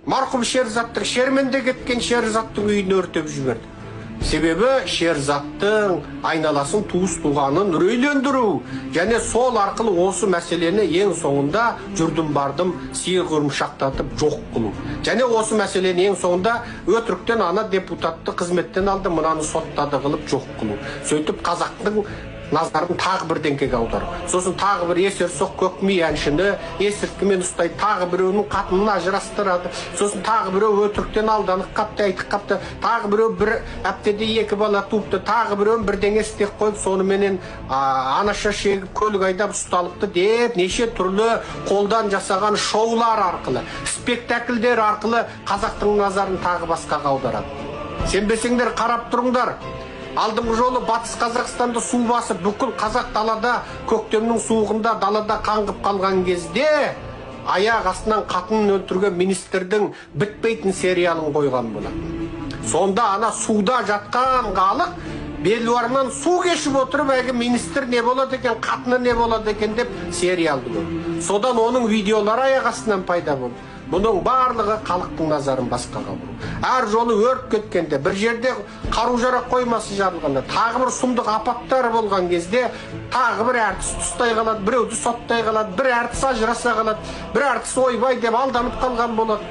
Марқұм Шерзаттың, Шерменде кеткен Шерзаттың үйін өртеп жіберді. Себебі Шерзаттың айналасын туыс-туғанын үрейлендіру, және сол арқылы осы мәселені ең соңында жүрдім бардым сиыр құрымшақтатып жоқ қылу. Және осы мәселені ең соңында өтіріктен ана депутатты қызметтен алды, мынаны соттады қылып жоқ қылу. Сөйтіп қазақтың назарын тағы бір деңгейге аудару. Сосын тағы бір есерсоқ көкми әншіні есірткімен ұстайды, тағы біреуінің қатынын ажырастырады. Сосын тағы біреу өтіріктен алданып қапты, айтып қапты, тағы біреу бір әптеде 2 бала туыпты, тағы біреу бірдеңе істеп қойып, соныменен анаша шегіп көлік айдап ұсталыпты деп неше түрлі қолдан жасаған шоулар арқылы, спектакльдер арқылы қазақтың назарын тағы басқаға аударады. Сенбесеңдер қарап тұрыңдар. Алдыңғы жолы Батыс Қазақстанды су басып, бүкіл қазақ далада, көктемнің суығында далада қаңғып қалған кезде аяқ астынан қатынын өлтірген министрдің бітпейтін сериалын қойған болады. Сонда ана суда жатқан халық белуарынан су кешіп отырып, әлгі министр не болады екен, қатыны не болады екен деп сериалды көрді. Содан оның видеолары аяқ астынан пайда болды. Бұның барлығы халықтың назарын басқаға бұру. Әр жолы өрт кеткенде, бір жерде қару-жарақ қоймасы жарылғанда, тағы бір сұмдық апаттар болған кезде, тағы бір әртіс тұстай қалады, біреуді соттай қалады, бір әртіс ажыраса қалады, бір әртіс ойбай деп алданып қалған болады.